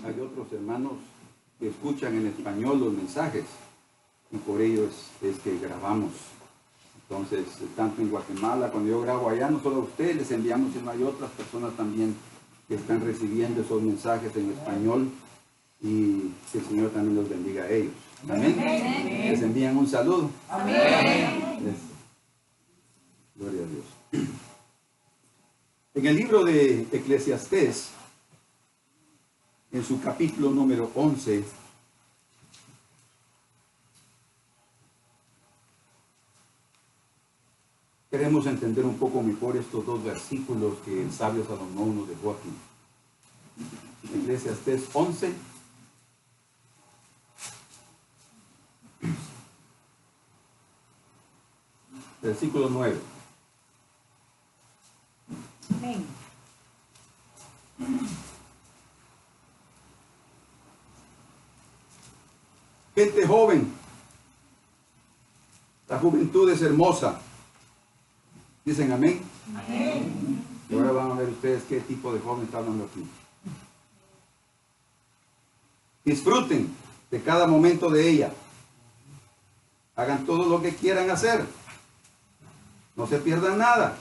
hay otros hermanos que escuchan en español los mensajes y por ello es que grabamos. Entonces, tanto en Guatemala, cuando yo grabo allá, no solo a ustedes les enviamos, sino hay otras personas también que están recibiendo esos mensajes en español y que el Señor también los bendiga a ellos. Amén. Amén. Les envían un saludo. Amén. Gloria a Dios. En el libro de Eclesiastés, en su capítulo número 11, queremos entender un poco mejor estos dos versículos que el sabio Salomón nos dejó aquí. Eclesiastés 11. Versículo 9. Amén. Gente joven, la juventud es hermosa. Dicen amén. Amén. Y ahora van a ver ustedes qué tipo de joven está hablando aquí. Disfruten de cada momento de ella. Hagan todo lo que quieran hacer. No se pierdan nada.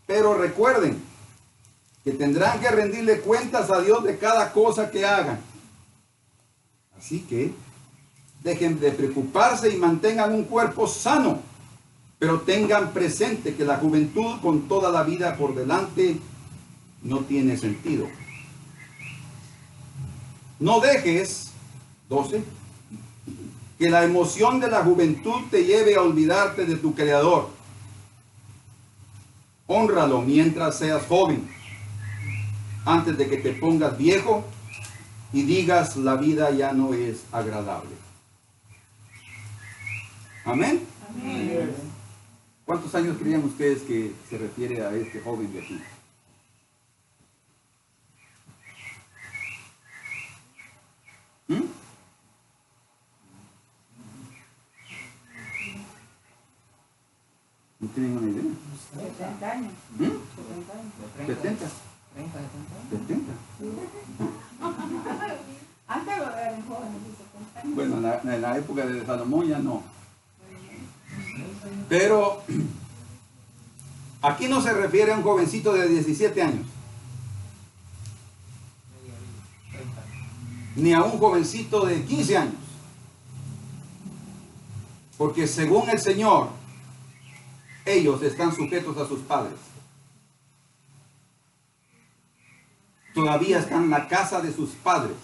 Pero recuerden que tendrán que rendirle cuentas a Dios de cada cosa que hagan. Así que dejen de preocuparse y mantengan un cuerpo sano. Pero tengan presente que la juventud con toda la vida por delante no tiene sentido. No dejes, 12, que la emoción de la juventud te lleve a olvidarte de tu Creador. Hónralo mientras seas joven, antes de que te pongas viejo y digas la vida ya no es agradable. Amén. Amén. ¿Cuántos años creían ustedes que se refiere a este joven de aquí? ¿No tienen una idea? 70 años. 70. 70. Antes eran jóvenes de 70 años. Bueno, en la época de Salomón ya no. Pero aquí no se refiere a un jovencito de 17 años. Ni a un jovencito de 15 años. Porque según el Señor, ellos están sujetos a sus padres. Todavía están en la casa de sus padres.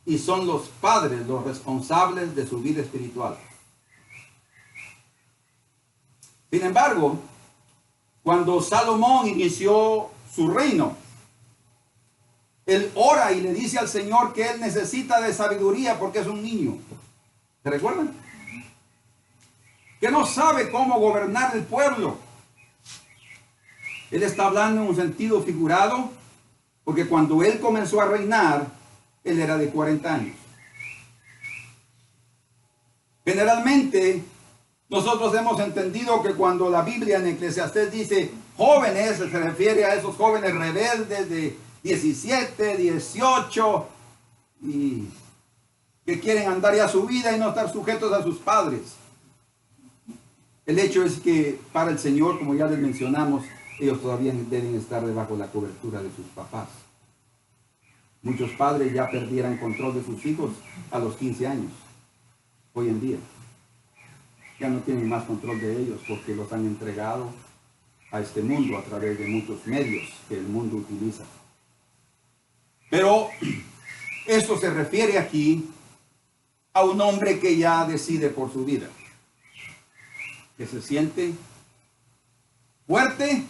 Y son los padres los responsables de su vida espiritual. Sin embargo, cuando Salomón inició su reino, él ora y le dice al Señor que él necesita de sabiduría porque es un niño. ¿Se recuerdan? Que no sabe cómo gobernar el pueblo. Él está hablando en un sentido figurado, porque cuando él comenzó a reinar, él era de 40 años. Generalmente, nosotros hemos entendido que cuando la Biblia en Eclesiastés dice jóvenes, se refiere a esos jóvenes rebeldes de 17, 18 y que quieren andar ya su vida y no estar sujetos a sus padres. El hecho es que para el Señor, como ya les mencionamos, ellos todavía deben estar debajo de la cobertura de sus papás. Muchos padres ya perdieron control de sus hijos a los 15 años, hoy en día. Ya no tienen más control de ellos porque los han entregado a este mundo a través de muchos medios que el mundo utiliza. Pero esto se refiere aquí a un hombre que ya decide por su vida, que se siente fuerte,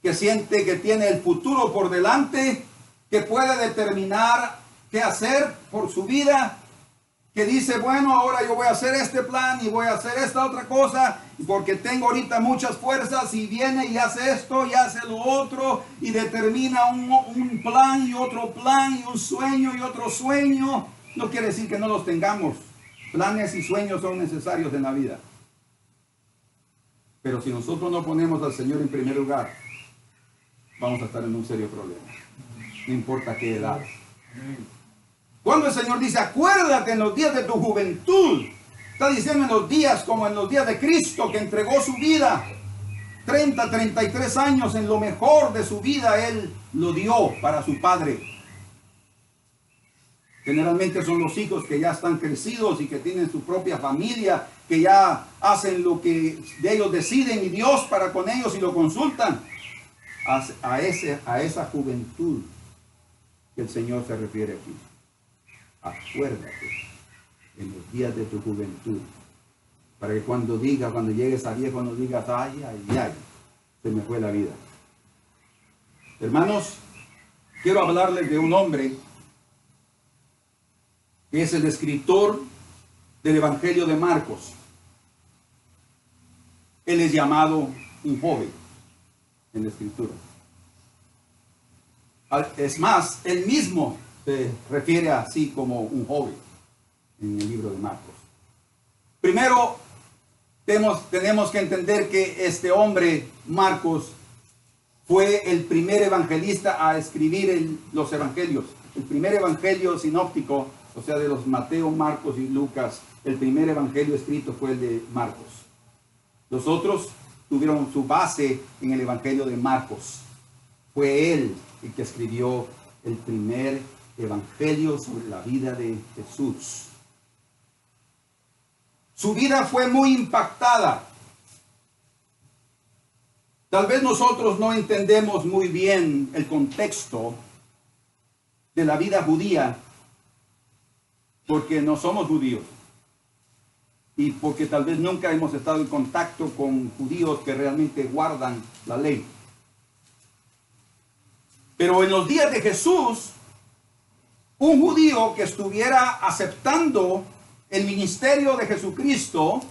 que siente que tiene el futuro por delante, que puede determinar qué hacer por su vida, que dice, bueno, ahora yo voy a hacer este plan y voy a hacer esta otra cosa, porque tengo ahorita muchas fuerzas, y viene y hace esto y hace lo otro, y determina un plan y otro plan, y un sueño y otro sueño. No quiere decir que no los tengamos. Planes y sueños son necesarios en la vida. Pero si nosotros no ponemos al Señor en primer lugar, vamos a estar en un serio problema. no importa qué edad. Cuando el Señor dice, acuérdate en los días de tu juventud, está diciendo en los días como en los días de Cristo, que entregó su vida, 30, 33 años, en lo mejor de su vida, Él lo dio para su Padre. Generalmente son los hijos que ya están crecidos y que tienen su propia familia, que ya hacen lo que de ellos deciden y Dios para con ellos y lo consultan. A esa juventud que el Señor se refiere aquí. Acuérdate en los días de tu juventud, para que cuando llegues a viejo no digas, ay, ay, ay, se me fue la vida. Hermanos, quiero hablarles de un hombre que es el escritor del Evangelio de Marcos. Él es llamado un joven en la Escritura. Es más, él mismo se refiere así como un joven en el libro de Marcos. Primero, tenemos que entender que este hombre, Marcos, fue el primer evangelista a escribir los evangelios. El primer evangelio sinóptico, o sea, de los Mateo, Marcos y Lucas, el primer evangelio escrito fue el de Marcos. Los otros tuvieron su base en el evangelio de Marcos. Fue él el que escribió el primer evangelio sobre la vida de Jesús. Su vida fue muy impactada. Tal vez nosotros no entendemos muy bien el contexto de la vida judía, porque no somos judíos y porque tal vez nunca hemos estado en contacto con judíos que realmente guardan la ley. Pero en los días de Jesús, un judío que estuviera aceptando el ministerio de Jesucristo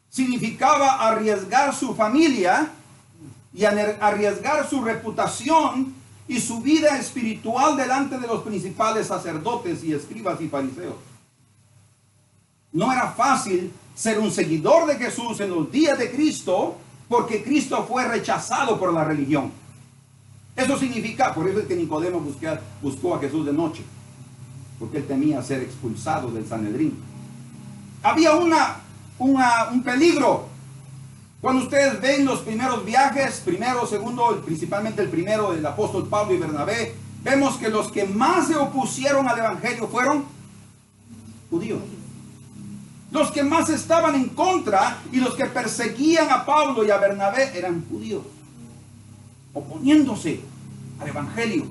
significaba arriesgar su familia y arriesgar su reputación y su vida espiritual delante de los principales sacerdotes y escribas y fariseos. No era fácil ser un seguidor de Jesús en los días de Cristo, porque Cristo fue rechazado por la religión. Eso significa, por eso es que Nicodemo buscó a Jesús de noche, porque él temía ser expulsado del Sanedrín. Había un peligro. Cuando ustedes ven los primeros viajes, primero, segundo, principalmente el primero del apóstol Pablo y Bernabé, vemos que los que más se opusieron al evangelio fueron judíos. Los que más estaban en contra y los que perseguían a Pablo y a Bernabé eran judíos, oponiéndose al evangelio.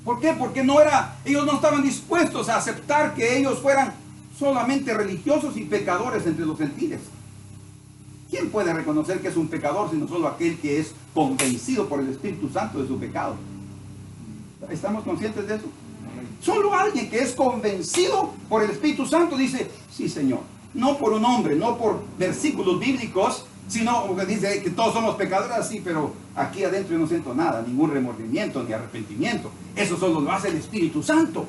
¿Por qué? Porque ellos no estaban dispuestos a aceptar que ellos fueran solamente religiosos y pecadores entre los gentiles. ¿Quién puede reconocer que es un pecador sino solo aquel que es convencido por el Espíritu Santo de su pecado? ¿Estamos conscientes de eso? Solo alguien que es convencido por el Espíritu Santo dice, sí, Señor. No por un hombre, no por versículos bíblicos, sino porque dice que todos somos pecadores, sí, pero aquí adentro yo no siento nada, ningún remordimiento ni arrepentimiento. Eso solo lo hace el Espíritu Santo.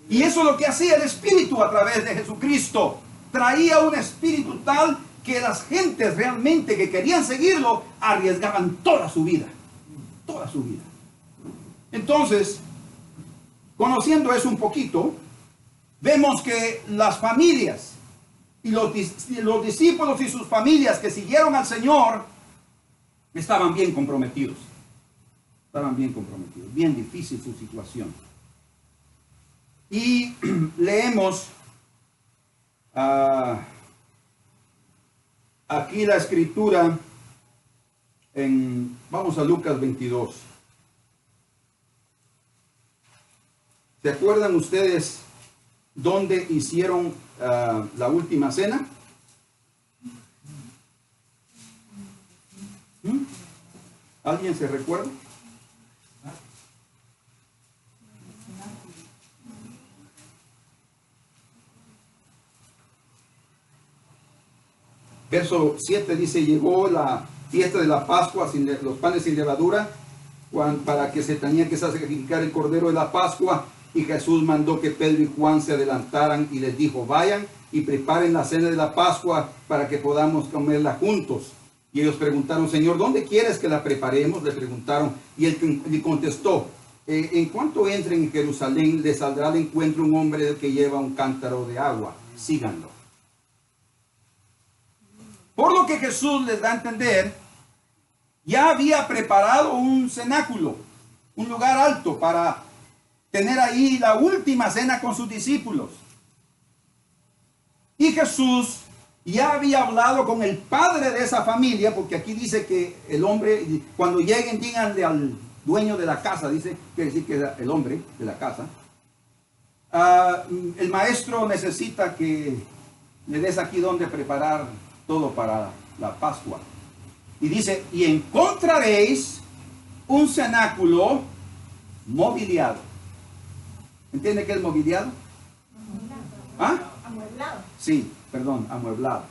Y eso es lo que hacía el Espíritu a través de Jesucristo. Traía un espíritu tal que las gentes realmente que querían seguirlo arriesgaban toda su vida. Toda su vida. Entonces, conociendo eso un poquito, vemos que las familias y los discípulos y sus familias que siguieron al Señor estaban bien comprometidos. Estaban bien comprometidos. Bien difícil su situación. Y leemos aquí la escritura vamos a Lucas 22. ¿Se acuerdan ustedes dónde hicieron la última cena? ¿Alguien se recuerda? Verso 7 dice, llegó la fiesta de la Pascua, los panes sin levadura, para que se tenía que sacrificar el cordero de la Pascua, y Jesús mandó que Pedro y Juan se adelantaran y les dijo, vayan y preparen la cena de la Pascua para que podamos comerla juntos. Y ellos preguntaron, Señor, ¿dónde quieres que la preparemos? Le preguntaron, y él le contestó, en cuanto entren en Jerusalén, les saldrá al encuentro un hombre que lleva un cántaro de agua. Síganlo. Por lo que Jesús les da a entender, ya había preparado un cenáculo, un lugar alto para tener ahí la última cena con sus discípulos. Y Jesús ya había hablado con el padre de esa familia, porque aquí dice que el hombre, cuando lleguen, díganle al dueño de la casa, dice, quiere decir que era el hombre de la casa. El maestro necesita que le des aquí donde preparar todo para la Pascua. Y dice, y encontraréis un cenáculo mobiliado. ¿Entiende qué es mobiliado? ¿Ah? Amueblado. Sí, perdón, amueblado.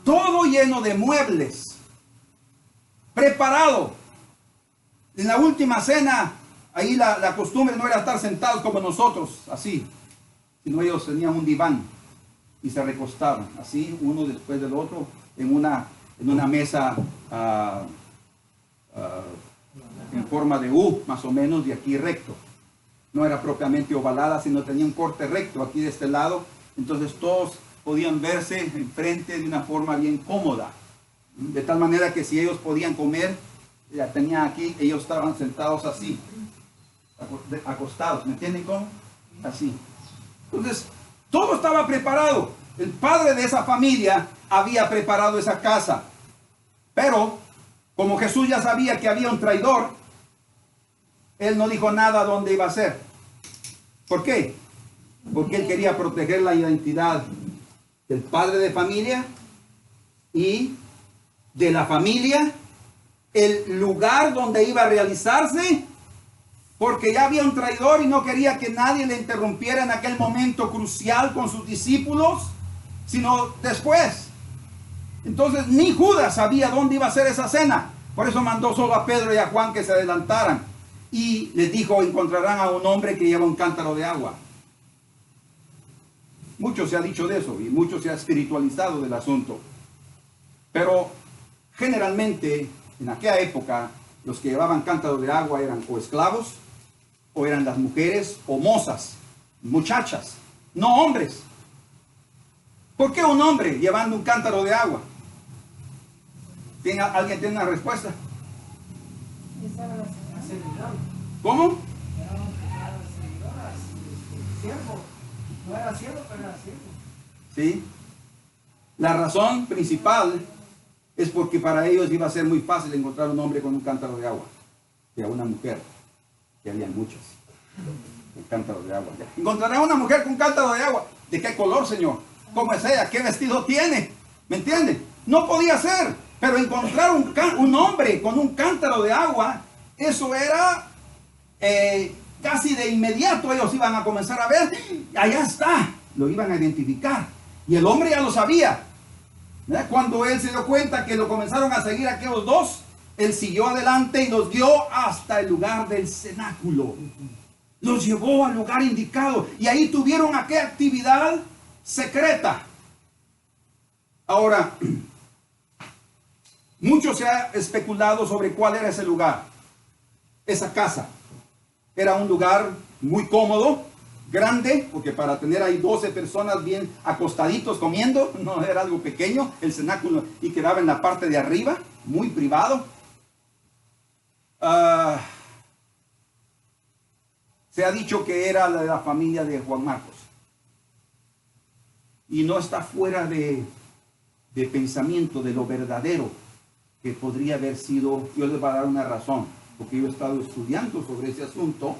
Todo lleno de muebles. Preparado. En la última cena, ahí la costumbre no era estar sentados como nosotros, así. Sino ellos tenían un diván y se recostaban, así, uno después del otro, en una mesa en forma de U, más o menos, de aquí recto. No era propiamente ovalada, sino tenía un corte recto aquí de este lado. Entonces todos podían verse enfrente de una forma bien cómoda. De tal manera que si ellos podían comer, ya tenía aquí, ellos estaban sentados así, acostados. ¿Me entienden cómo? Así. Entonces, todo estaba preparado. El padre de esa familia había preparado esa casa. Pero, como Jesús ya sabía que había un traidor, él no dijo nada dónde iba a ser. ¿Por qué? Porque él quería proteger la identidad del padre de familia y de la familia, el lugar donde iba a realizarse, porque ya había un traidor y no quería que nadie le interrumpiera en aquel momento crucial con sus discípulos, sino después. Entonces ni Judas sabía dónde iba a ser esa cena. Por eso mandó solo a Pedro y a Juan que se adelantaran. Y les dijo, encontrarán a un hombre que lleva un cántaro de agua. Mucho se ha dicho de eso y mucho se ha espiritualizado del asunto. Pero generalmente en aquella época los que llevaban cántaro de agua eran o esclavos, o eran las mujeres, o mozas, muchachas, no hombres. ¿Por qué un hombre llevando un cántaro de agua? ¿Alguien tiene una respuesta? Esa era la señora. ¿Cómo? Siervo. No era siervo, pero era siervo. Sí. La razón principal es porque para ellos iba a ser muy fácil encontrar un hombre con un cántaro de agua que a una mujer, que habían muchas, un cántaro de agua. Encontrará una mujer con un cántaro de agua. ¿De qué color, Señor? ¿Cómo es ella? ¿Qué vestido tiene? ¿Me entiende? No podía ser, pero encontrar un hombre con un cántaro de agua, eso era casi de inmediato. Ellos iban a comenzar a ver, allá está, lo iban a identificar. Y el hombre ya lo sabía. ¿Verdad? Cuando él se dio cuenta que lo comenzaron a seguir aquellos dos, él siguió adelante y los guió hasta el lugar del cenáculo. Los llevó al lugar indicado y ahí tuvieron aquella actividad secreta. Ahora, mucho se ha especulado sobre cuál era ese lugar. Esa casa era un lugar muy cómodo, grande, porque para tener ahí 12 personas bien acostaditos comiendo, no era algo pequeño, el cenáculo, y quedaba en la parte de arriba, muy privado. Se ha dicho que era de la familia de Juan Marcos. Y no está fuera de pensamiento de lo verdadero que podría haber sido. Yo les voy a dar una razón, porque yo he estado estudiando sobre ese asunto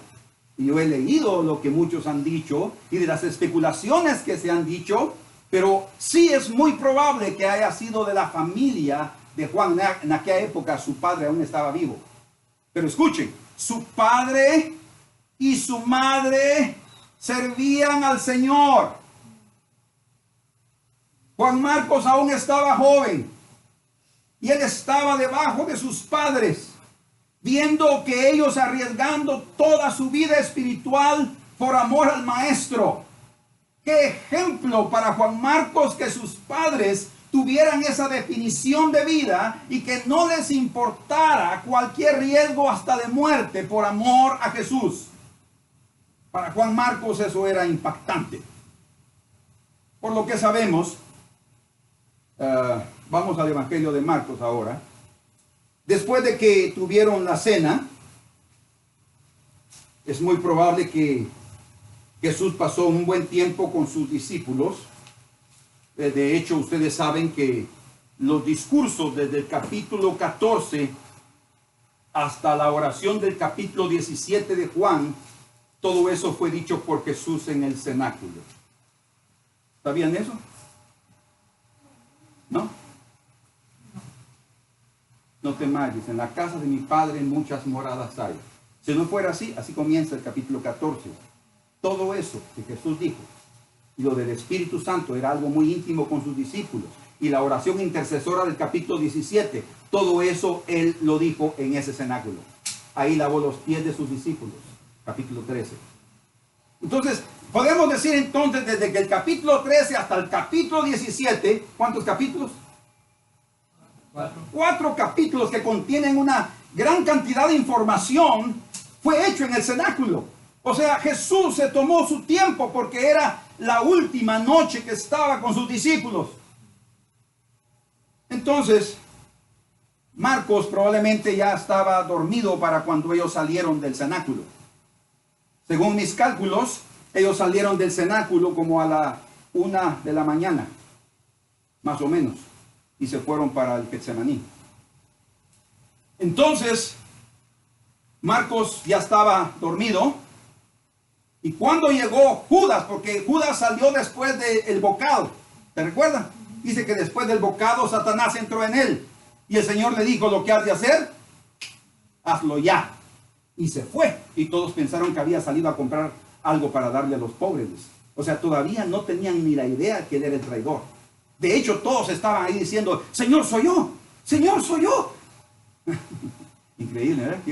y yo he leído lo que muchos han dicho y de las especulaciones que se han dicho, pero sí es muy probable que haya sido de la familia de Juan. En aquella época su padre aún estaba vivo. Pero escuchen, su padre y su madre servían al Señor. Juan Marcos aún estaba joven y él estaba debajo de sus padres, viendo que ellos arriesgando toda su vida espiritual por amor al maestro. Qué ejemplo para Juan Marcos que sus padres tuvieran esa definición de vida y que no les importara cualquier riesgo hasta de muerte por amor a Jesús. Para Juan Marcos eso era impactante. Por lo que sabemos, vamos al Evangelio de Marcos ahora. Después de que tuvieron la cena, es muy probable que Jesús pasó un buen tiempo con sus discípulos. De hecho, ustedes saben que los discursos desde el capítulo 14 hasta la oración del capítulo 17 de Juan, todo eso fue dicho por Jesús en el cenáculo. ¿Sabían eso? ¿No? No temáis, en la casa de mi Padre muchas moradas hay. Si no fuera así, así comienza el capítulo 14. Todo eso que Jesús dijo, y lo del Espíritu Santo era algo muy íntimo con sus discípulos, y la oración intercesora del capítulo 17, todo eso Él lo dijo en ese cenáculo. Ahí lavó los pies de sus discípulos, capítulo 13. Entonces, podemos decir entonces, desde que el capítulo 13 hasta el capítulo 17, ¿cuántos capítulos? 4 capítulos que contienen una gran cantidad de información, fue hecho en el cenáculo. O sea, Jesús se tomó su tiempo porque era la última noche que estaba con sus discípulos. Entonces, Marcos probablemente ya estaba dormido para cuando ellos salieron del cenáculo. Según mis cálculos, ellos salieron del cenáculo como a la 1 de la mañana, más o menos, y se fueron para el Getsemaní. Entonces, Marcos ya estaba dormido, y cuando llegó Judas, porque Judas salió después del bocado, ¿te recuerdan? Dice que después del bocado Satanás entró en él, y el Señor le dijo: lo que has de hacer, hazlo ya. Y se fue, y todos pensaron que había salido a comprar algo para darle a los pobres. O sea, todavía no tenían ni la idea que él era el traidor. De hecho, todos estaban ahí diciendo: Señor, soy yo, Señor, soy yo. Increíble, ¿verdad?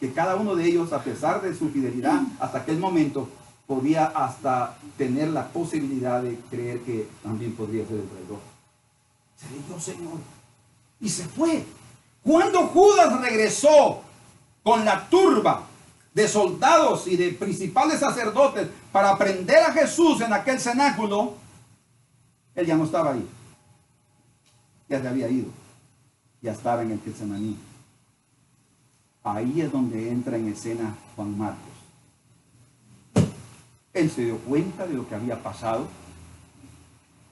Que cada uno de ellos, a pesar de su fidelidad hasta aquel momento, podía hasta tener la posibilidad de creer que también podría ser el traidor. Seré yo, Señor. Y se fue. Cuando Judas regresó con la turba de soldados y de principales sacerdotes para prender a Jesús en aquel cenáculo, él ya no estaba ahí. Ya se había ido. Ya estaba en el Getsemaní. Ahí es donde entra en escena Juan Marcos. Él se dio cuenta de lo que había pasado.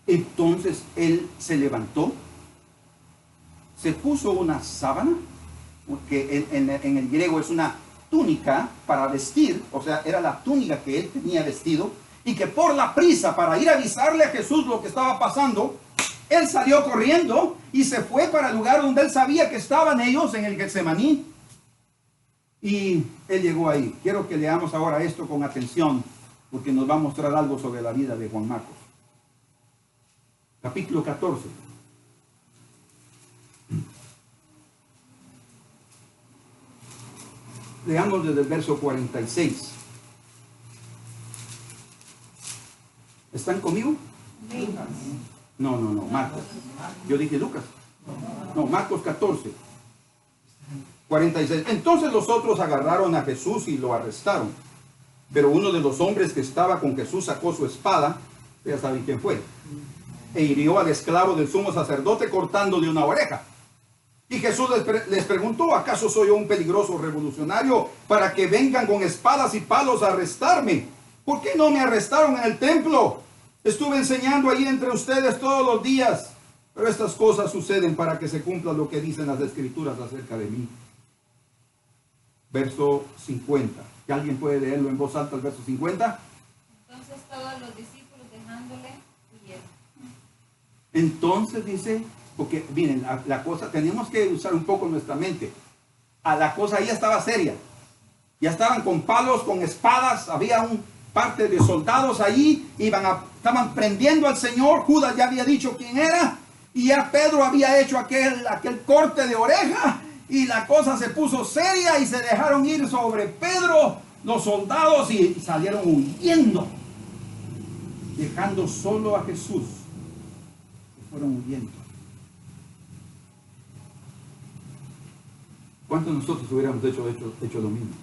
Entonces él se levantó, se puso una sábana, que en el griego es una túnica para vestir, o sea, era la túnica que él tenía vestido, y que por la prisa para ir a avisarle a Jesús lo que estaba pasando, él salió corriendo y se fue para el lugar donde él sabía que estaban ellos, en el Getsemaní. Y él llegó ahí. Quiero que leamos ahora esto con atención, porque nos va a mostrar algo sobre la vida de Juan Marcos. Capítulo 14. Leamos desde el verso 46. ¿Están conmigo? No, Marcos. Yo dije Lucas. No, Marcos 14. 46. Entonces los otros agarraron a Jesús y lo arrestaron. Pero uno de los hombres que estaba con Jesús sacó su espada, ya saben quién fue, e hirió al esclavo del sumo sacerdote cortándole una oreja. Y Jesús les preguntó: ¿acaso soy yo un peligroso revolucionario para que vengan con espadas y palos a arrestarme? ¿Por qué no me arrestaron en el templo? Estuve enseñando ahí entre ustedes todos los días. Pero estas cosas suceden para que se cumpla lo que dicen las escrituras acerca de mí. Verso 50. ¿Que alguien puede leerlo en voz alta el verso 50? Entonces todos los discípulos dejándole huyeron. Entonces dice, porque miren, la cosa, tenemos que usar un poco nuestra mente. La cosa ahí estaba seria. Ya estaban con palos, con espadas, había un parte de soldados allí, estaban prendiendo al Señor. Judas ya había dicho quién era, y ya Pedro había hecho aquel corte de oreja, y la cosa se puso seria y se dejaron ir sobre Pedro los soldados y salieron huyendo, dejando solo a Jesús. fueron huyendo. ¿Cuántos de nosotros hubiéramos hecho lo mismo?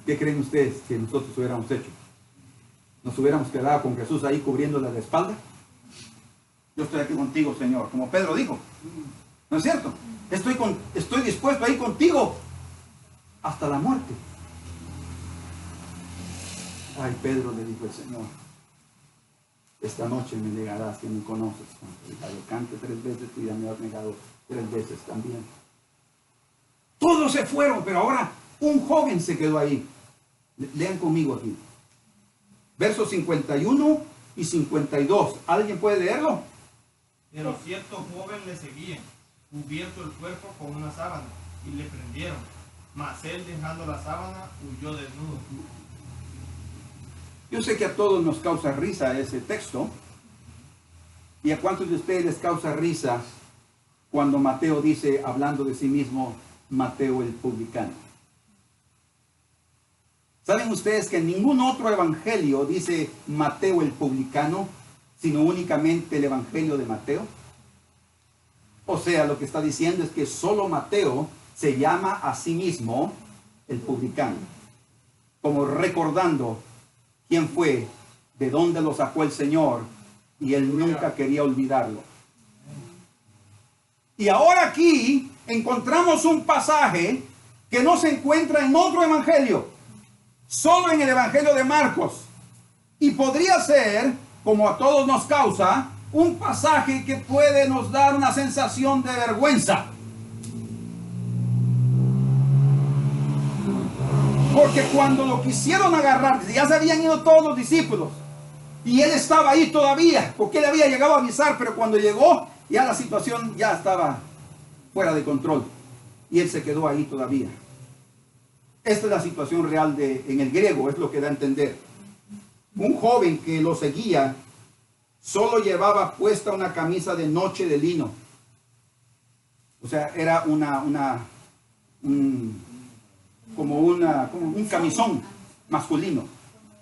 ¿Qué creen ustedes que nosotros hubiéramos hecho? ¿Nos hubiéramos quedado con Jesús ahí cubriéndole la espalda? Yo estoy aquí contigo, Señor, como Pedro dijo. ¿No es cierto? Estoy dispuesto a ir contigo hasta la muerte. Ay, Pedro, le dijo el Señor, esta noche me negarás que me conoces. Cuando cante 3 veces, tú ya me has negado 3 veces también. Todos se fueron, pero ahora un joven se quedó ahí. Lean conmigo aquí. Versos 51 y 52. ¿Alguien puede leerlo? Pero cierto joven le seguía, cubierto el cuerpo con una sábana, y le prendieron. Mas él, dejando la sábana, huyó desnudo. Yo sé que a todos nos causa risa ese texto. ¿Y a cuántos de ustedes les causa risa cuando Mateo dice, hablando de sí mismo, Mateo el publicano? ¿Saben ustedes que en ningún otro evangelio dice Mateo el publicano, sino únicamente el evangelio de Mateo? O sea, lo que está diciendo es que solo Mateo se llama a sí mismo el publicano, como recordando quién fue, de dónde lo sacó el Señor, y él nunca quería olvidarlo. Y ahora aquí encontramos un pasaje que no se encuentra en otro evangelio, solo en el evangelio de Marcos. Y podría ser, como a todos nos causa, un pasaje que puede nos dar una sensación de vergüenza. Porque cuando lo quisieron agarrar, ya se habían ido todos los discípulos. Y él estaba ahí todavía, porque él había llegado a avisar, pero cuando llegó, ya la situación ya estaba fuera de control. Y él se quedó ahí todavía. Esta es la situación real en el griego, es lo que da a entender. Un joven que lo seguía solo llevaba puesta una camisa de noche de lino. O sea, era como un camisón masculino,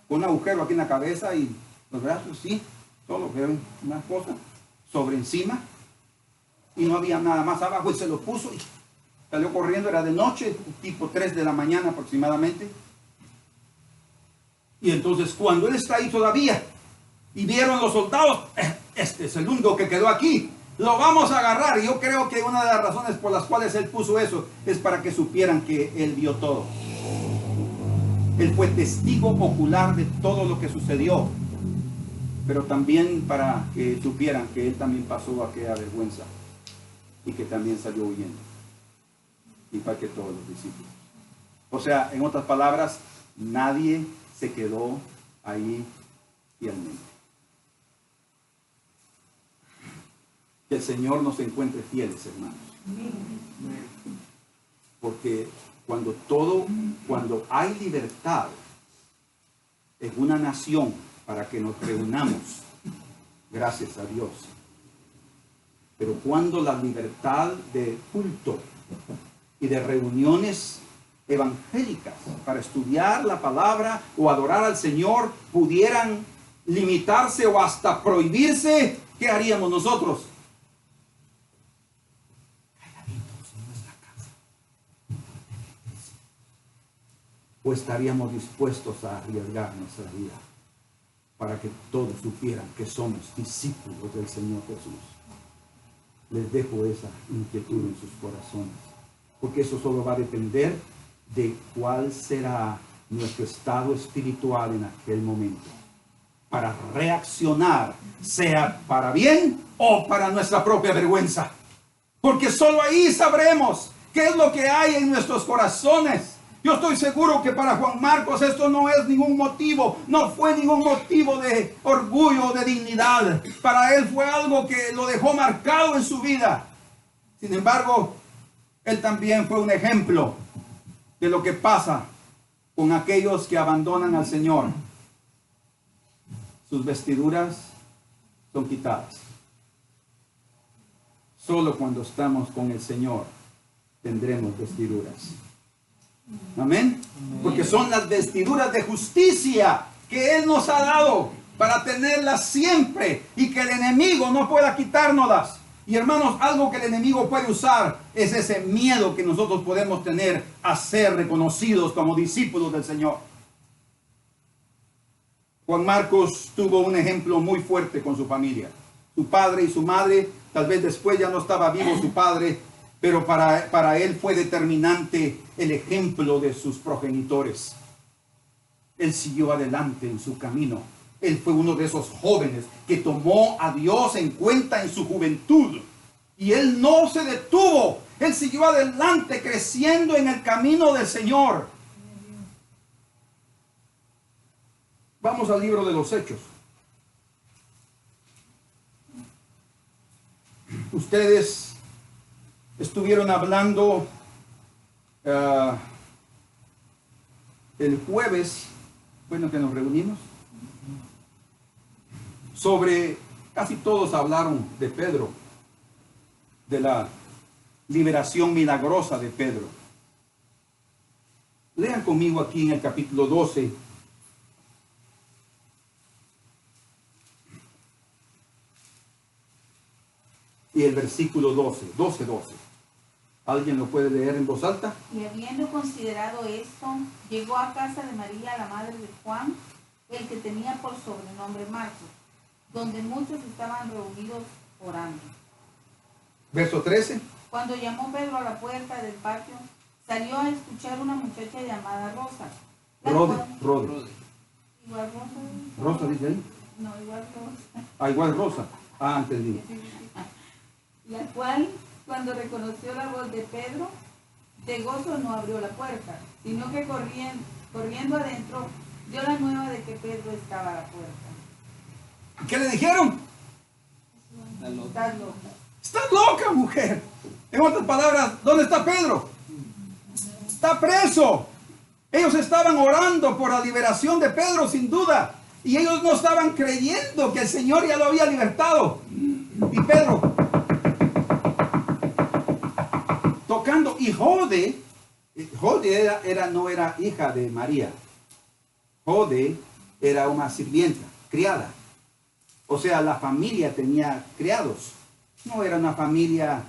con un agujero aquí en la cabeza y los brazos, sí, solo era una cosa sobre encima y no había nada más abajo, y se lo puso y salió corriendo. Era de noche, tipo 3 de la mañana aproximadamente. Y entonces cuando él está ahí todavía y vieron los soldados, este es el único que quedó aquí, lo vamos a agarrar. Y yo creo que una de las razones por las cuales él puso eso es para que supieran que él vio todo. Él fue testigo ocular de todo lo que sucedió, pero también para que supieran que él también pasó aquella vergüenza y que también salió huyendo, y para que todos los discípulos. O sea, en otras palabras, nadie se quedó ahí fielmente. Que el Señor nos encuentre fieles, hermanos. Porque cuando hay libertad en una nación para que nos reunamos, gracias a Dios. Pero cuando la libertad de culto y de reuniones evangélicas para estudiar la palabra o adorar al Señor pudieran limitarse o hasta prohibirse, ¿qué haríamos nosotros? Calladitos en nuestra casa. ¿O estaríamos dispuestos a arriesgar nuestra vida para que todos supieran que somos discípulos del Señor Jesús? Les dejo esa inquietud en sus corazones, porque eso solo va a depender de cuál será nuestro estado espiritual en aquel momento, para reaccionar, sea para bien o para nuestra propia vergüenza. Porque solo ahí sabremos qué es lo que hay en nuestros corazones. Yo estoy seguro que para Juan Marcos esto no es ningún motivo, no fue ningún motivo de orgullo, de dignidad. Para él fue algo que lo dejó marcado en su vida. Sin embargo, él también fue un ejemplo de lo que pasa con aquellos que abandonan al Señor. Sus vestiduras son quitadas. Solo cuando estamos con el Señor tendremos vestiduras. Amén. Porque son las vestiduras de justicia que Él nos ha dado. para tenerlas siempre y que el enemigo no pueda quitárnoslas. Y hermanos, algo que el enemigo puede usar es ese miedo que nosotros podemos tener a ser reconocidos como discípulos del Señor. Juan Marcos tuvo un ejemplo muy fuerte con su familia. Su padre y su madre, tal vez después ya no estaba vivo su padre, pero para él fue determinante el ejemplo de sus progenitores. Él siguió adelante en su camino. Él fue uno de esos jóvenes que tomó a Dios en cuenta en su juventud. Y él no se detuvo. Él siguió adelante creciendo en el camino del Señor. Vamos al libro de los Hechos. Ustedes estuvieron hablando el jueves, bueno, que nos reunimos, sobre, casi todos hablaron de Pedro, de la liberación milagrosa de Pedro. Lean conmigo aquí en el capítulo 12. Y el versículo 12. ¿Alguien lo puede leer en voz alta? Y habiendo considerado esto, llegó a casa de María, la madre de Juan, el que tenía por sobrenombre Marcos, donde muchos estaban reunidos orando. Verso 13. Cuando llamó Pedro a la puerta del patio, salió a escuchar una muchacha llamada Rosa. Rode. Igual Rosa. Rosa dice ahí. No, igual Rosa. Ah, igual Rosa. Ah, entendí. La cual, cuando reconoció la voz de Pedro, de gozo no abrió la puerta, sino que corriendo adentro, dio la nueva de que Pedro estaba a la puerta. ¿Qué le dijeron? Estás loca. Estás loca, mujer. En otras palabras, ¿dónde está Pedro? Está preso. Ellos estaban orando por la liberación de Pedro, sin duda. Y ellos no estaban creyendo que el Señor ya lo había libertado. Y Pedro tocando. Y Jode no era hija de María. Jode era una sirvienta, criada. O sea, la familia tenía criados. No era una familia,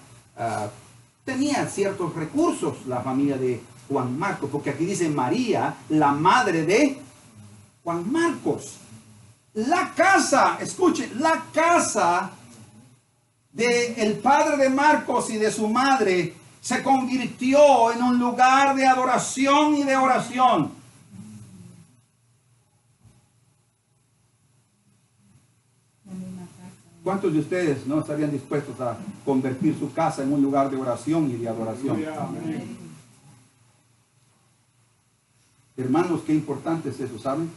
tenía ciertos recursos la familia de Juan Marcos, porque aquí dice María, la madre de Juan Marcos. La casa, escuchen, la casa del padre de Marcos y de su madre se convirtió en un lugar de adoración y de oración. ¿Cuántos de ustedes no estarían dispuestos a convertir su casa en un lugar de oración y de adoración? Hermanos, qué importante es eso, ¿saben?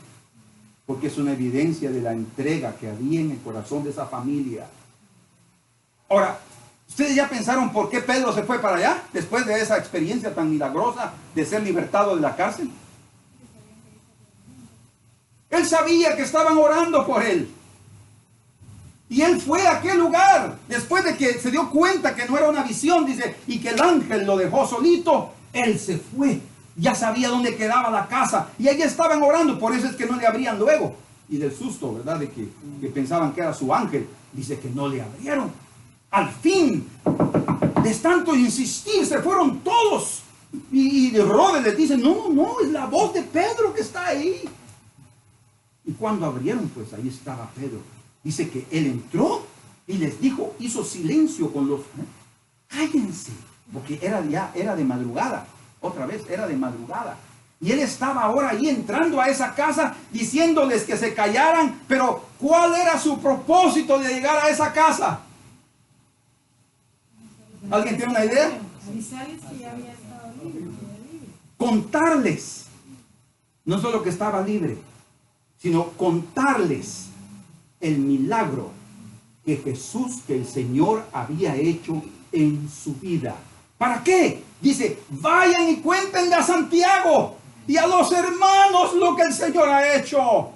Porque es una evidencia de la entrega que había en el corazón de esa familia. Ahora, ¿ustedes ya pensaron por qué Pedro se fue para allá? Después de esa experiencia tan milagrosa de ser libertado de la cárcel. Él sabía que estaban orando por él. Y él fue a aquel lugar, después de que se dio cuenta que no era una visión, dice, y que el ángel lo dejó solito, él se fue. Ya sabía dónde quedaba la casa, y allí estaban orando, por eso es que no le abrían luego. Y del susto, ¿verdad? De que pensaban que era su ángel, dice que no le abrieron. Al fin, de tanto insistir, se fueron todos. Y de Rode les dice, no, es la voz de Pedro que está ahí. Y cuando abrieron, pues ahí estaba Pedro. Dice que él entró y les dijo, hizo silencio con los... Cállense, porque era de madrugada. Otra vez, era de madrugada. Y él estaba ahora ahí entrando a esa casa diciéndoles que se callaran. Pero ¿cuál era su propósito de llegar a esa casa? ¿Alguien tiene una idea? Avisarles que ya había estado libre. Contarles. No solo que estaba libre, sino contarles el milagro que el Señor había hecho en su vida. ¿Para qué? Dice, vayan y cuéntenle a Santiago y a los hermanos lo que el Señor ha hecho.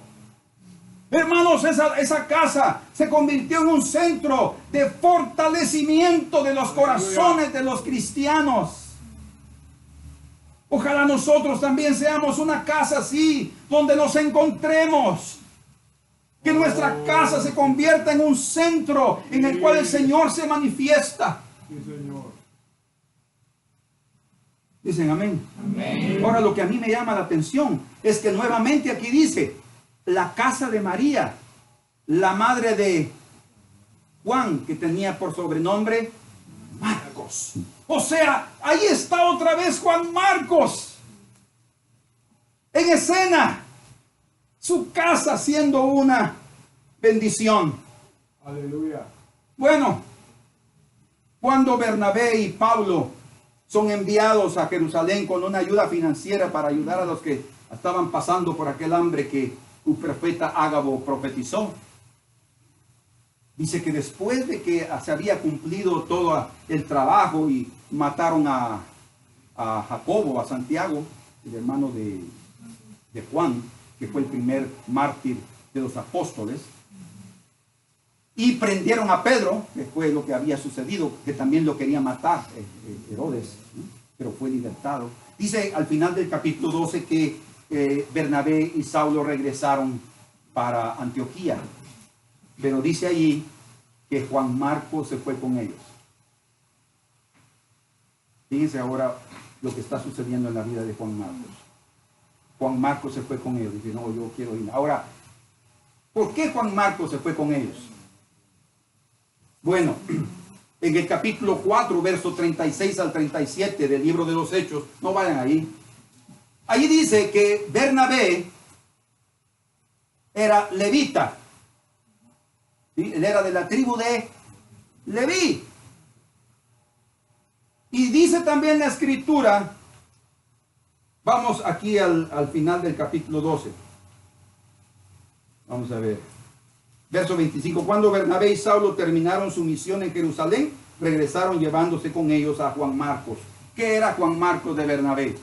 Hermanos, esa casa se convirtió en un centro de fortalecimiento de los corazones de los cristianos. Ojalá nosotros también seamos una casa así, donde nos encontremos. Que nuestra casa se convierta en un centro en el cual el Señor se manifiesta. Sí, Señor. Dicen amén. Ahora lo que a mí me llama la atención es que nuevamente aquí dice, la casa de María, la madre de Juan, que tenía por sobrenombre Marcos. O sea, ahí está otra vez Juan Marcos en escena, su casa siendo una bendición. Aleluya. Bueno, cuando Bernabé y Pablo son enviados a Jerusalén con una ayuda financiera para ayudar a los que estaban pasando por aquel hambre que un profeta Ágabo profetizó, dice que después de que se había cumplido todo el trabajo y mataron a Jacobo, a Santiago, el hermano de Juan, que fue el primer mártir de los apóstoles, y prendieron a Pedro, que fue lo que había sucedido, que también lo quería matar Herodes, ¿no? Pero fue libertado. Dice al final del capítulo 12 que Bernabé y Saulo regresaron para Antioquía, pero dice allí que Juan Marcos se fue con ellos. Fíjense ahora lo que está sucediendo en la vida de Juan Marcos. Juan Marcos se fue con ellos. Dice, no, yo quiero ir. Ahora, ¿por qué Juan Marcos se fue con ellos? Bueno, en el capítulo 4, verso 36 al 37 del libro de los Hechos, no vayan ahí. Ahí dice que Bernabé era levita. ¿Sí? Él era de la tribu de Leví. Y dice también la escritura, vamos aquí al final del capítulo 12. Vamos a ver. Verso 25. Cuando Bernabé y Saulo terminaron su misión en Jerusalén, regresaron llevándose con ellos a Juan Marcos. ¿Qué era Juan Marcos de Bernabé?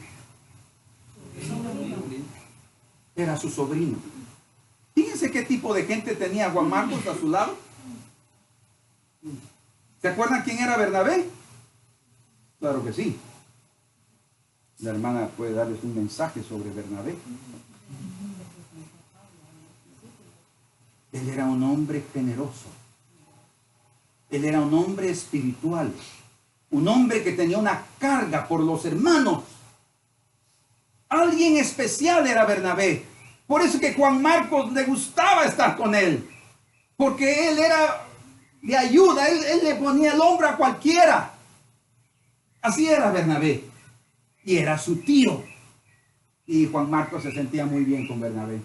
Era su sobrino. Fíjense qué tipo de gente tenía Juan Marcos a su lado. ¿Se acuerdan quién era Bernabé? Claro que sí. La hermana puede darles un mensaje sobre Bernabé. Él era un hombre generoso. Él era un hombre espiritual. Un hombre que tenía una carga por los hermanos. Alguien especial era Bernabé. Por eso que Juan Marcos le gustaba estar con él. Porque él era de ayuda. Él le ponía el hombro a cualquiera. Así era Bernabé. Y era su tío. Y Juan Marcos se sentía muy bien con Bernabé.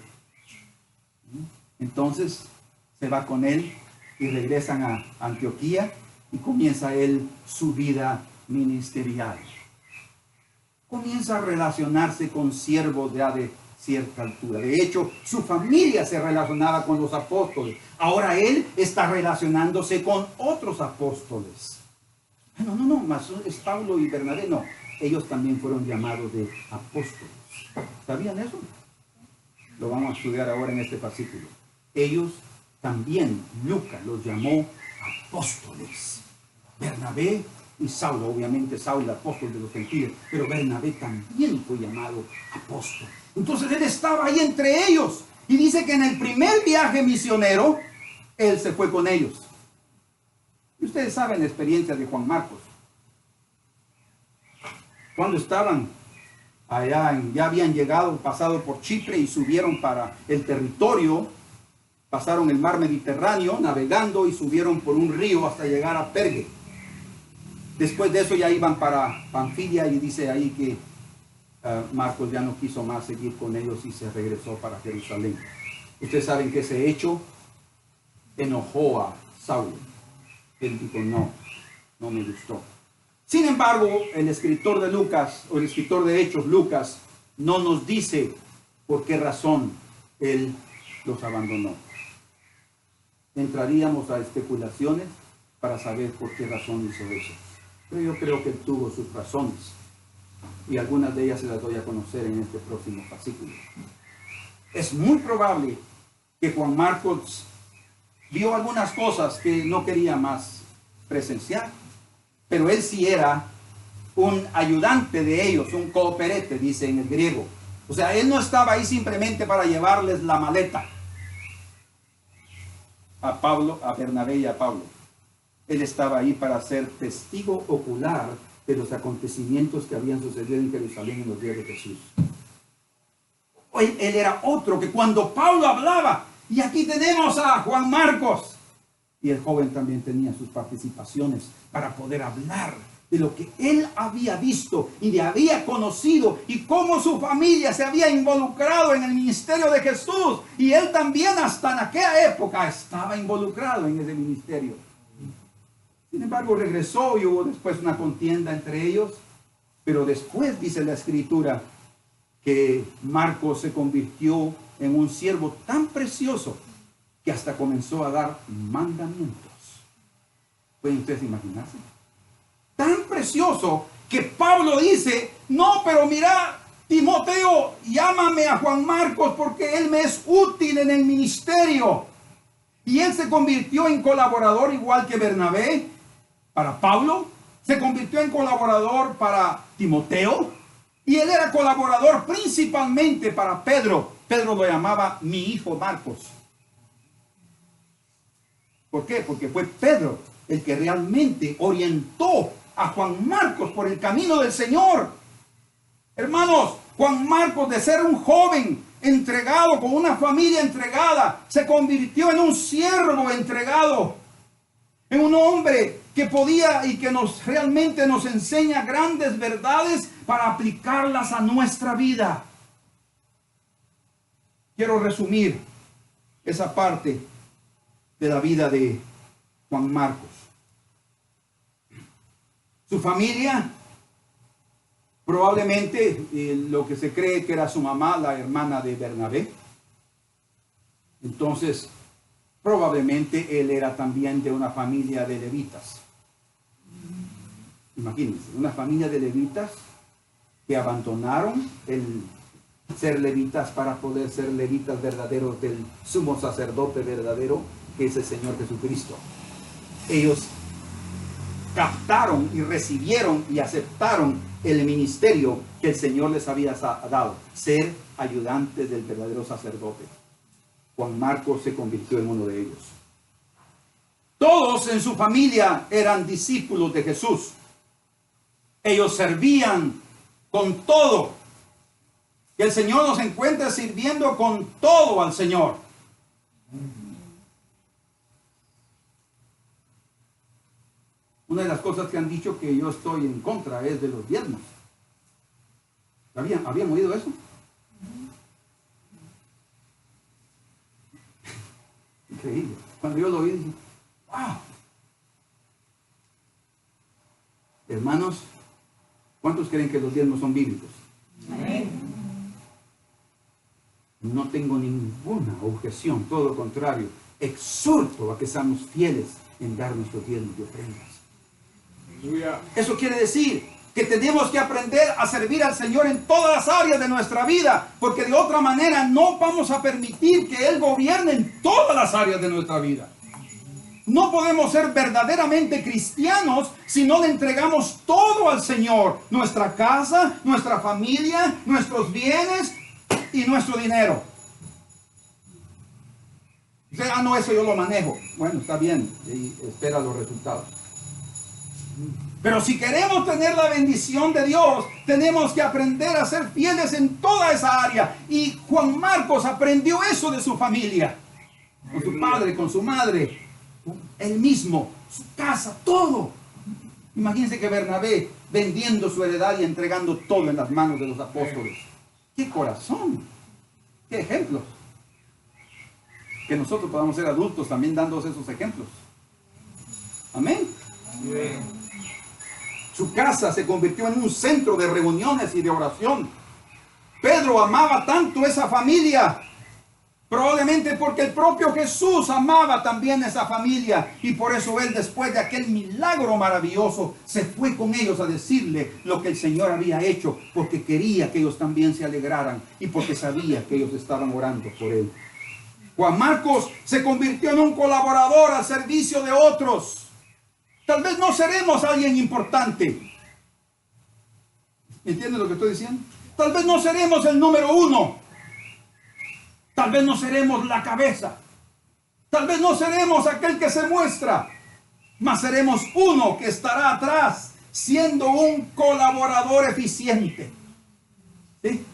Entonces se va con él y regresan a Antioquía y comienza él su vida ministerial. Comienza a relacionarse con siervos ya de cierta altura. De hecho, su familia se relacionaba con los apóstoles. Ahora él está relacionándose con otros apóstoles. No, más es Pablo y Bernabé, no. Ellos también fueron llamados de apóstoles. ¿Sabían eso? Lo vamos a estudiar ahora en este versículo. Ellos también, Lucas los llamó apóstoles. Bernabé y Saulo, obviamente Saulo, apóstol de los gentiles, pero Bernabé también fue llamado apóstol. Entonces él estaba ahí entre ellos. Y dice que en el primer viaje misionero, él se fue con ellos. Y ustedes saben la experiencia de Juan Marcos. Cuando estaban allá, ya habían llegado, pasado por Chipre y subieron para el territorio, pasaron el mar Mediterráneo navegando y subieron por un río hasta llegar a Perge. Después de eso ya iban para Panfilia y dice ahí que Marcos ya no quiso más seguir con ellos y se regresó para Jerusalén. Ustedes saben que ese hecho enojó a Saulo. Él dijo, no me gustó. Sin embargo, el escritor de Lucas, o el escritor de Hechos, Lucas, no nos dice por qué razón él los abandonó. Entraríamos a especulaciones para saber por qué razón hizo eso. Pero yo creo que él tuvo sus razones. Y algunas de ellas se las doy a conocer en este próximo versículo. Es muy probable que Juan Marcos vio algunas cosas que no quería más presenciar. Pero él sí era un ayudante de ellos, un cooperete, dice en el griego. O sea, él no estaba ahí simplemente para llevarles la maleta. a Pablo, a Bernabé y a Pablo. Él estaba ahí para ser testigo ocular de los acontecimientos que habían sucedido en Jerusalén en los días de Jesús. Él era otro que cuando Pablo hablaba, y aquí tenemos a Juan Marcos, y el joven también tenía sus participaciones para poder hablar de lo que él había visto y le había conocido y cómo su familia se había involucrado en el ministerio de Jesús. Y él también hasta en aquella época estaba involucrado en ese ministerio. Sin embargo, regresó y hubo después una contienda entre ellos. Pero después dice la Escritura que Marcos se convirtió en un siervo tan precioso que hasta comenzó a dar mandamientos. ¿Pueden ustedes imaginarse? Tan precioso que Pablo dice, no, pero mira, Timoteo, llámame a Juan Marcos porque él me es útil en el ministerio. Y él se convirtió en colaborador igual que Bernabé para Pablo, se convirtió en colaborador para Timoteo, y él era colaborador principalmente para Pedro. Pedro lo llamaba mi hijo Marcos. ¿Por qué? Porque fue Pedro el que realmente orientó a Juan Marcos por el camino del Señor. Hermanos, Juan Marcos, de ser un joven entregado, con una familia entregada, se convirtió en un siervo entregado, en un hombre que podía y que realmente nos enseña grandes verdades para aplicarlas a nuestra vida. Quiero resumir esa parte de la vida de Juan Marcos. Su familia, probablemente lo que se cree que era su mamá, la hermana de Bernabé. Entonces, probablemente él era también de una familia de levitas. Imagínense, una familia de levitas que abandonaron el ser levitas para poder ser levitas verdaderos del sumo sacerdote verdadero, que es el Señor Jesucristo. Ellos captaron y recibieron y aceptaron el ministerio que el Señor les había dado, ser ayudantes del verdadero sacerdote. Juan Marcos se convirtió en uno de ellos. Todos en su familia eran discípulos de Jesús. Ellos servían con todo. Que el Señor nos encuentre sirviendo con todo al Señor. Una de las cosas que han dicho que yo estoy en contra es de los diezmos. ¿Habían oído eso? Increíble. Cuando yo lo oí, dije, ¡wow! Hermanos, ¿cuántos creen que los diezmos son bíblicos? Amén. No tengo ninguna objeción, todo lo contrario. Exhorto a que seamos fieles en dar nuestros diezmos y ofrendas. Eso quiere decir que tenemos que aprender a servir al Señor en todas las áreas de nuestra vida, porque de otra manera no vamos a permitir que Él gobierne en todas las áreas de nuestra vida. No podemos ser verdaderamente cristianos si no le entregamos todo al Señor. Nuestra casa, nuestra familia, nuestros bienes y nuestro dinero. Dice, no, eso yo lo manejo. Bueno, está bien, y espera los resultados. Pero si queremos tener la bendición de Dios, tenemos que aprender a ser fieles en toda esa área. Y Juan Marcos aprendió eso de su familia. Con su padre, con su madre, él mismo, su casa, todo. Imagínense que Bernabé vendiendo su heredad y entregando todo en las manos de los apóstoles. ¡Qué corazón! ¡Qué ejemplos! Que nosotros podamos ser adultos también dando esos ejemplos. Amén. Amén. Su casa se convirtió en un centro de reuniones y de oración. Pedro amaba tanto esa familia, probablemente porque el propio Jesús amaba también esa familia, y por eso él, después de aquel milagro maravilloso, se fue con ellos a decirle lo que el Señor había hecho, porque quería que ellos también se alegraran y porque sabía que ellos estaban orando por él. Juan Marcos se convirtió en un colaborador al servicio de otros. Tal vez no seremos alguien importante. ¿Me entiendes lo que estoy diciendo? Tal vez no seremos el número uno. Tal vez no seremos la cabeza. Tal vez no seremos aquel que se muestra, mas seremos uno que estará atrás, siendo un colaborador eficiente. ¿Sí?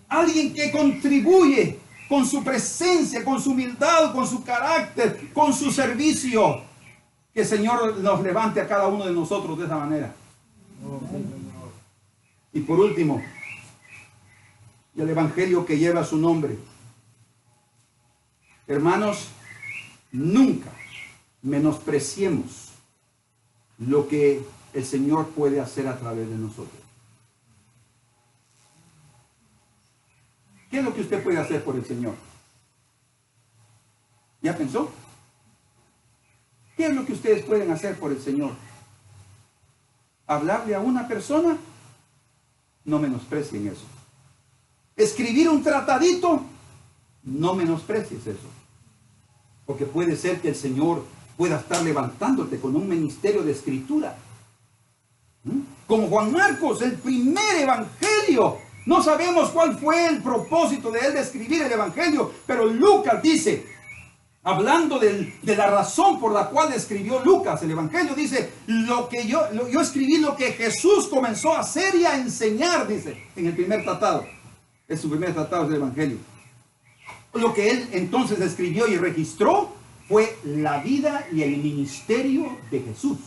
Alguien que contribuye con su presencia, con su humildad, con su carácter, con su servicio. Que el Señor nos levante a cada uno de nosotros de esa manera. Y por último, el evangelio que lleva su nombre. Hermanos, nunca menospreciemos lo que el Señor puede hacer a través de nosotros. ¿Qué es lo que usted puede hacer por el Señor? ¿Ya pensó? ¿Qué es lo que ustedes pueden hacer por el Señor? ¿Hablarle a una persona? No menosprecien eso. ¿Escribir un tratadito? No menosprecies eso. Porque puede ser que el Señor pueda estar levantándote con un ministerio de escritura. Como Juan Marcos, el primer evangelio. No sabemos cuál fue el propósito de él de escribir el evangelio, pero Lucas dice, hablando de la razón por la cual escribió Lucas el evangelio, dice, yo escribí lo que Jesús comenzó a hacer y a enseñar, dice, en el primer tratado. Es su primer tratado del evangelio. Lo que él entonces escribió y registró fue la vida y el ministerio de Jesús.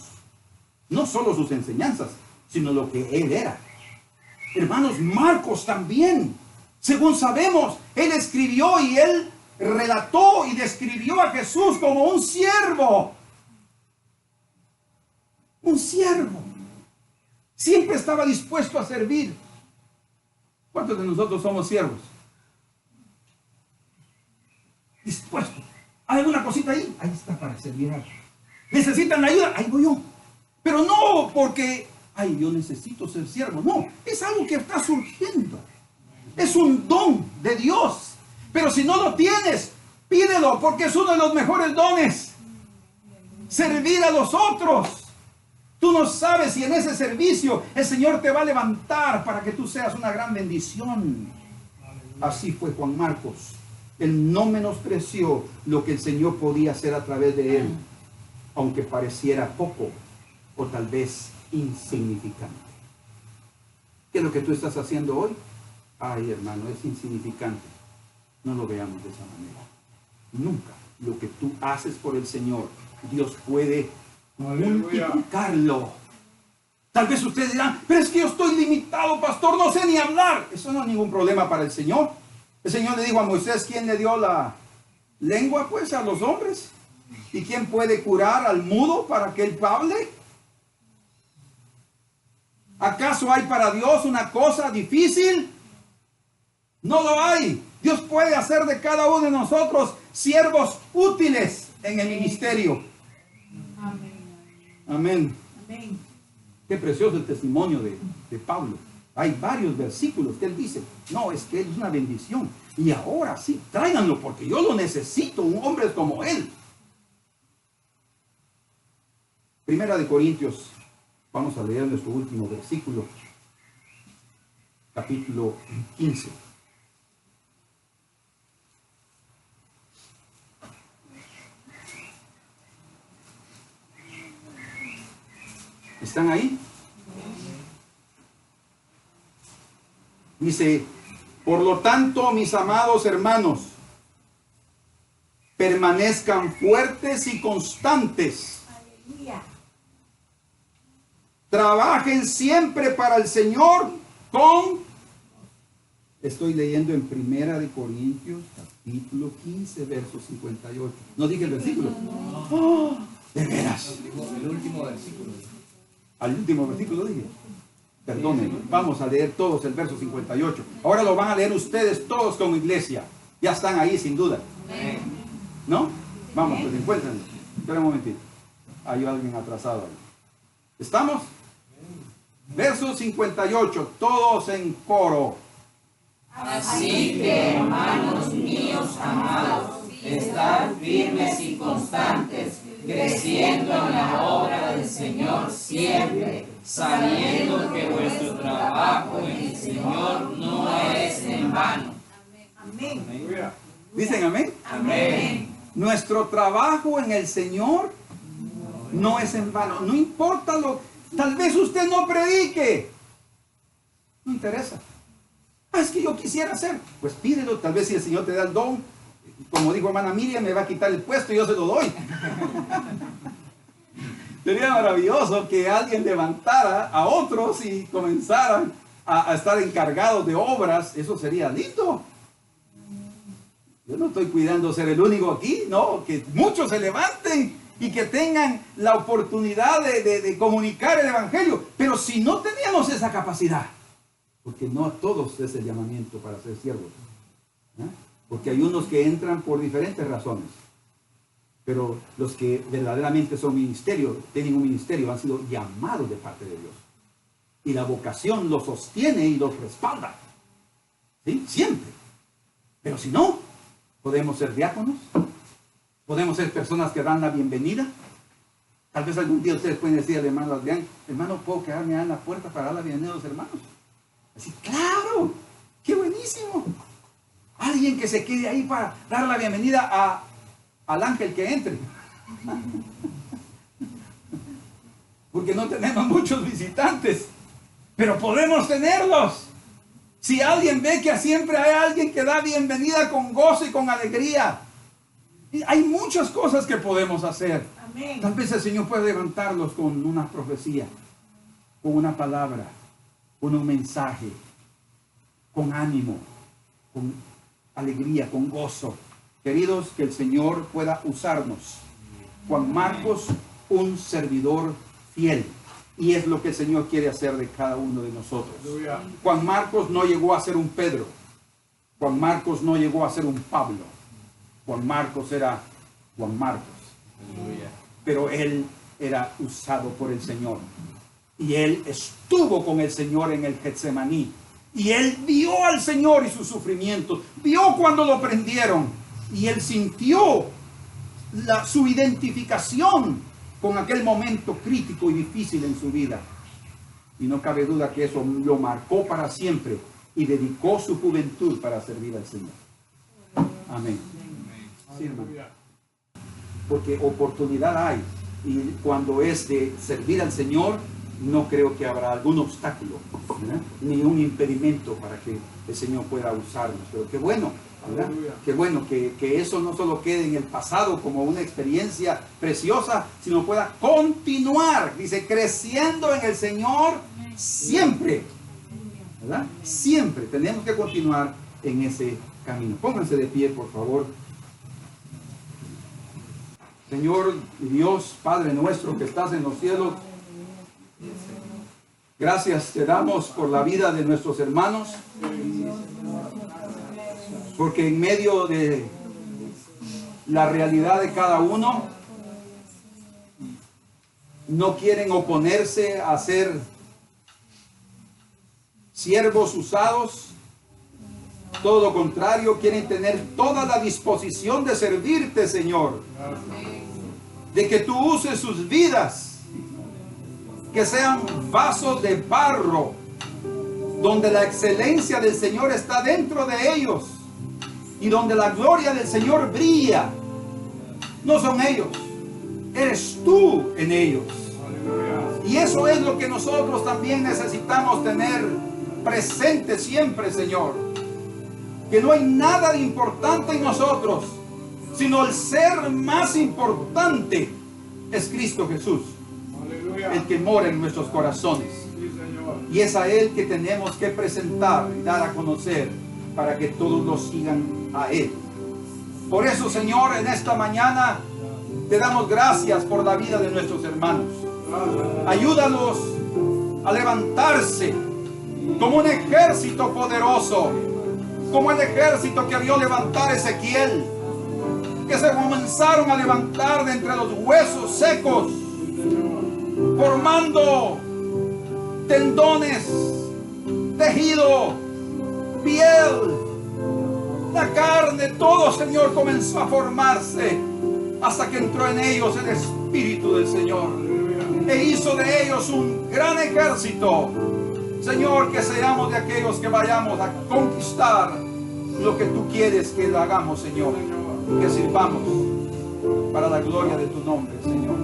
No solo sus enseñanzas, sino lo que él era. Hermanos, Marcos también, según sabemos, él escribió y él relató y describió a Jesús como un siervo. Un siervo. Siempre estaba dispuesto a servir. ¿Cuántos de nosotros somos siervos? Dispuesto. ¿Hay alguna cosita ahí? Ahí está para servir. ¿Necesitan ayuda? Ahí voy yo. Pero no porque, ay, yo necesito ser siervo. No, es algo que está surgiendo. Es un don de Dios. Pero si no lo tienes, pídelo, porque es uno de los mejores dones. Servir a los otros. Tú no sabes si en ese servicio el Señor te va a levantar para que tú seas una gran bendición. Así fue Juan Marcos. Él no menospreció lo que el Señor podía hacer a través de él, aunque pareciera poco o tal vez insignificante. ¿Qué es lo que tú estás haciendo hoy? Ay, hermano, es insignificante. No lo veamos de esa manera. Nunca lo que tú haces por el Señor, Dios puede multiplicarlo. Tal vez ustedes dirán, pero es que yo estoy limitado, pastor, no sé ni hablar. Eso no es ningún problema para el Señor. El Señor le dijo a Moisés, ¿quién le dio la lengua pues a los hombres? ¿Y quién puede curar al mudo para que él hable? ¿Acaso hay para Dios una cosa difícil? No lo hay. Dios puede hacer de cada uno de nosotros siervos útiles en el ministerio. Amén. Amén. Amén. Qué precioso el testimonio de Pablo. Hay varios versículos que él dice, no, es que él es una bendición. Y ahora sí, tráiganlo porque yo lo necesito, un hombre como él. Primera de Corintios, vamos a leer nuestro último versículo, capítulo 15. ¿Están ahí? Dice, por lo tanto, mis amados hermanos, permanezcan fuertes y constantes. Aleluya. Trabajen siempre para el Señor con... Estoy leyendo en Primera de Corintios, capítulo 15, verso 58. ¿No dije el versículo? Oh, de veras. El último versículo. Al último versículo dije. Perdónenme, vamos a leer todos el verso 58. Ahora lo van a leer ustedes todos como iglesia. Ya están ahí sin duda. ¿No? Vamos, pues encuéntrenlo. Espera un momentito. Hay alguien atrasado ahí. ¿Estamos? Verso 58, todos en coro. Así que, hermanos míos amados, estad firmes y constantes, creciendo en la obra del Señor siempre, sabiendo que vuestro trabajo en el Señor no es en vano. Amén. ¿Dicen amén? Amén. Nuestro trabajo en el Señor no es en vano. No importa lo... Tal vez usted no predique. No interesa. Es que yo quisiera hacer. Pues pídelo. Tal vez si el Señor te da el don, como dijo hermana Miriam, me va a quitar el puesto y yo se lo doy. Sería maravilloso que alguien levantara a otros y comenzaran a estar encargados de obras. Eso sería lindo. Yo no estoy cuidando ser el único aquí, no, que muchos se levanten y que tengan la oportunidad de comunicar el Evangelio. Pero si no teníamos esa capacidad, porque no a todos es el llamamiento para ser siervos, ¿eh? Porque hay unos que entran por diferentes razones. Pero los que verdaderamente son ministerios, tienen un ministerio, han sido llamados de parte de Dios. Y la vocación los sostiene y los respalda. ¿Sí? Siempre. Pero si no, podemos ser diáconos. Podemos ser personas que dan la bienvenida. Tal vez algún día ustedes pueden decir al hermano Adrián, hermano, ¿puedo quedarme en la puerta para dar la bienvenida a los hermanos? Así, claro, qué buenísimo. Alguien que se quede ahí para dar la bienvenida al ángel que entre. Porque no tenemos muchos visitantes, pero podemos tenerlos. Si alguien ve que siempre hay alguien que da bienvenida con gozo y con alegría. Y hay muchas cosas que podemos hacer. Amén. Tal vez el Señor puede levantarlos con una profecía, con una palabra, con un mensaje, con ánimo, con alegría, con gozo. Queridos, que el Señor pueda usarnos. Juan Marcos, un servidor fiel. Y es lo que el Señor quiere hacer de cada uno de nosotros. Juan Marcos no llegó a ser un Pedro. Juan Marcos no llegó a ser un Pablo. Juan Marcos era Juan Marcos. Pero él era usado por el Señor. Y él estuvo con el Señor en el Getsemaní. Y él vio al Señor y sus sufrimientos. Vio cuando lo prendieron. Y él sintió su identificación con aquel momento crítico y difícil en su vida. Y no cabe duda que eso lo marcó para siempre. Y dedicó su juventud para servir al Señor. Amén. Sí, hermano. Porque oportunidad hay. Y cuando es de servir al Señor, no creo que habrá algún obstáculo, ¿verdad? Ni un impedimento para que el Señor pueda usarnos. Pero qué bueno, ¿verdad? Qué bueno que eso no solo quede en el pasado como una experiencia preciosa, sino pueda continuar, dice, creciendo en el Señor siempre, ¿verdad? Siempre tenemos que continuar en ese camino. Pónganse de pie, por favor. Señor Dios, Padre nuestro que estás en los cielos, gracias te damos por la vida de nuestros hermanos, porque en medio de la realidad de cada uno, no quieren oponerse a ser siervos usados, todo lo contrario, quieren tener toda la disposición de servirte, Señor, de que tú uses sus vidas, que sean vasos de barro, donde la excelencia del Señor está dentro de ellos y donde la gloria del Señor brilla. No son ellos, eres tú en ellos. Y eso es lo que nosotros también necesitamos tener presente siempre, Señor. Que no hay nada de importante en nosotros, sino el ser más importante es Cristo Jesús, el que mora en nuestros corazones. Y es a Él que tenemos que presentar y dar a conocer para que todos lo sigan a Él. Por eso, Señor, en esta mañana te damos gracias por la vida de nuestros hermanos. Ayúdalos a levantarse como un ejército poderoso, como el ejército que vio levantar Ezequiel, que se comenzaron a levantar de entre los huesos secos, formando tendones, tejido, piel, la carne, todo, Señor, comenzó a formarse hasta que entró en ellos el Espíritu del Señor e hizo de ellos un gran ejército. Señor, que seamos de aquellos que vayamos a conquistar lo que tú quieres que lo hagamos, Señor, que sirvamos para la gloria de tu nombre, Señor.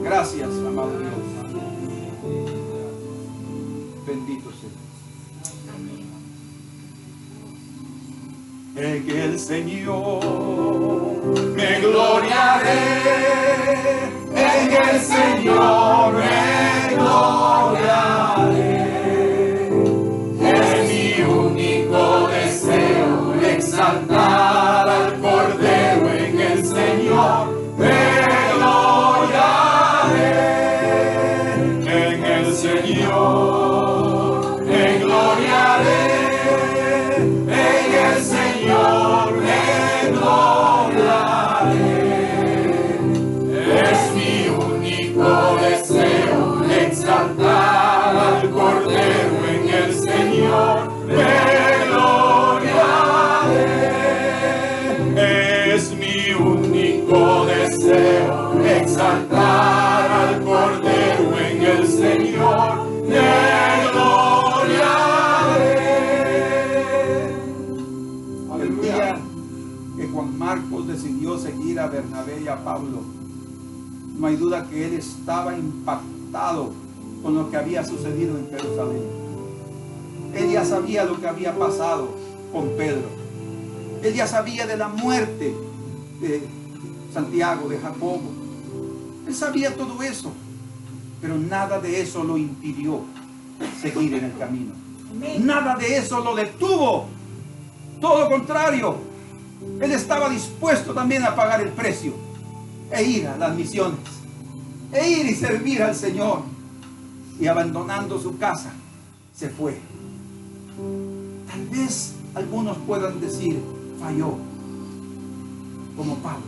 Gracias, amado Dios. Bendito sea. En el Señor me gloriaré, en el Señor me gloriaré. Es mi único deseo exaltar al Cordero, en el Señor me gloriaré, en el Señor me gloriaré. En el Señor me gloriaré. Es mi único deseo exaltar al Cordero. En el Señor me gloriaré. Es mi único deseo exaltar al Cordero. En el Señor me Juan Marcos decidió seguir a Bernabé y a Pablo. No hay duda que él estaba impactado con lo que había sucedido en Jerusalén. Él ya sabía lo que había pasado con Pedro. Él ya sabía de la muerte de Santiago, de Jacobo. Él sabía todo eso, pero nada de eso lo impidió seguir en el camino. Nada de eso lo detuvo. Todo lo contrario. Él estaba dispuesto también a pagar el precio e ir a las misiones, e ir y servir al Señor. Y abandonando su casa, se fue. Tal vez algunos puedan decir, falló, como Pablo.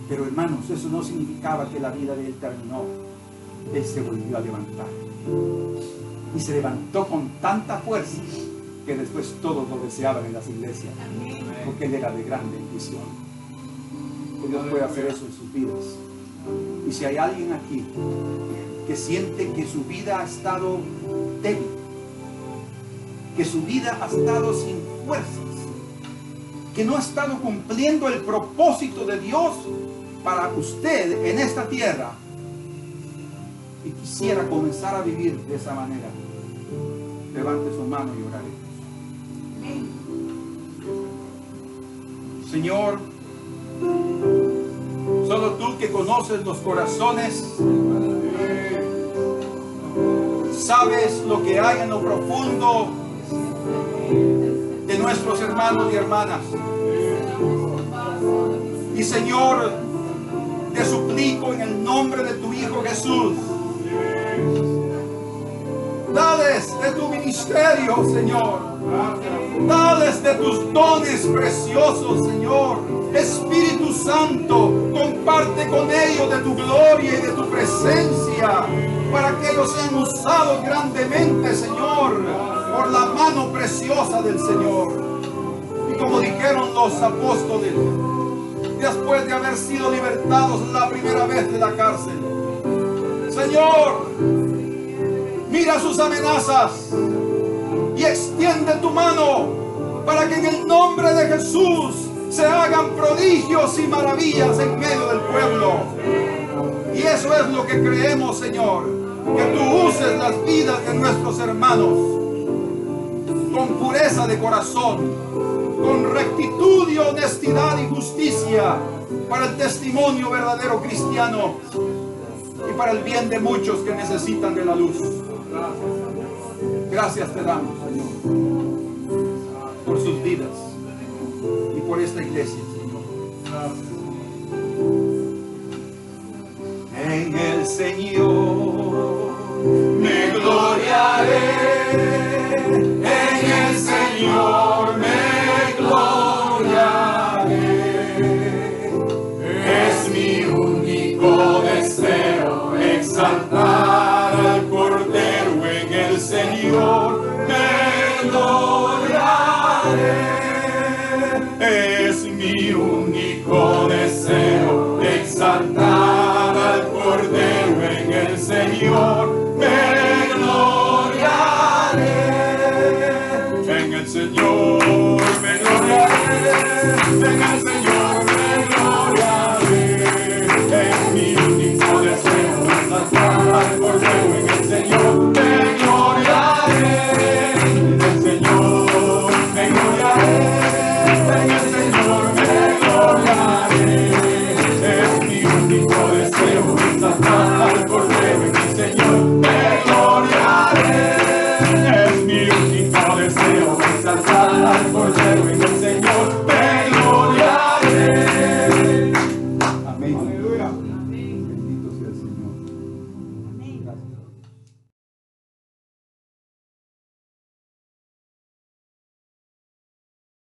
Pero hermanos, eso no significaba que la vida de él terminó. Él se volvió a levantar. Y se levantó con tanta fuerza que después todos lo deseaban en las iglesias, porque él era de gran bendición. Que Dios puede hacer eso en sus vidas. Y si hay alguien aquí que siente que su vida ha estado débil, que su vida ha estado sin fuerzas, que no ha estado cumpliendo el propósito de Dios para usted en esta tierra, y quisiera comenzar a vivir de esa manera, levante su mano y oraré. Señor, solo tú que conoces los corazones, sabes lo que hay en lo profundo de nuestros hermanos y hermanas. Y Señor, te suplico en el nombre de tu Hijo Jesús, dales de tu ministerio, Señor. Dales de tus dones preciosos, Señor. Espíritu Santo, comparte con ellos de tu gloria y de tu presencia, para que ellos sean usados grandemente, Señor, por la mano preciosa del Señor. Y como dijeron los apóstoles, después de haber sido libertados la primera vez de la cárcel, Señor, mira sus amenazas y extiende tu mano para que en el nombre de Jesús se hagan prodigios y maravillas en medio del pueblo. Y eso es lo que creemos, Señor, que tú uses las vidas de nuestros hermanos con pureza de corazón, con rectitud y honestidad y justicia, para el testimonio verdadero cristiano y para el bien de muchos que necesitan de la luz. Gracias te damos, Señor, por sus vidas y por esta iglesia, Señor. En el Señor me gloriaré, en el Señor me gloriaré. Es mi único deseo